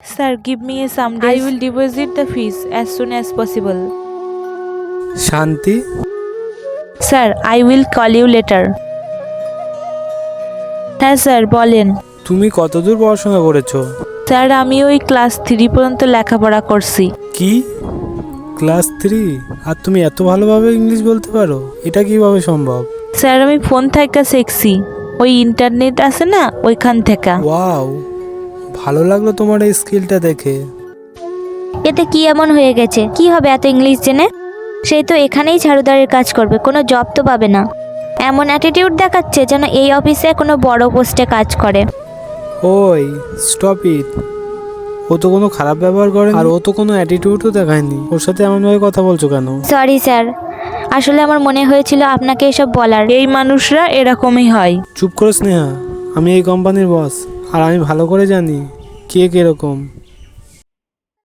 Sir, give me some days. I will deposit the fees as soon as possible. শান্তি, Sir, I will call you later. হ্যাঁ sir বলেন। তুমি কতদূর পড়াশোনা করেছো? স্যার আমি ওই ক্লাস 3 পর্যন্ত লেখাপড়া করছি। কি, ক্লাস 3? আর তুমি এত ভালোভাবে ইংলিশ বলতে পারো, এটা কিভাবে সম্ভব? স্যার আমি ফোন থেকে শিখছি, ওই ইন্টারনেট আছে না ওইখান থেকে। ওয়াও, ভালো লাগলো তোমার এই স্কিলটা দেখে। এতে কি এমন হয়ে গেছে? কি হবে এত ইংলিশ জেনে? সেই তো এখানেই ঝাড়ুদারের কাজ করবে, কোনো জব তো পাবে না। এমন অ্যাটিটিউড দেখাচ্ছে যেন এই অফিসে কোনো বড় পোস্টে কাজ করে। ওই স্টপ ইট, ও তো কোনো খারাপ ব্যবহার করে আর ও তো কোনো অ্যাটিটিউডও দেখায়নি, ওর সাথে এমনভাবে কথা বলছো কেন? সরি স্যার, আসলে আমার মনে হয়েছিল আপনাকে এসব বলার। এই মানুষরা এরকমই হয়। চুপ করো স্নেহা, আমি এই কোম্পানির বস আর আমি ভালো করে জানি কে কিরকম।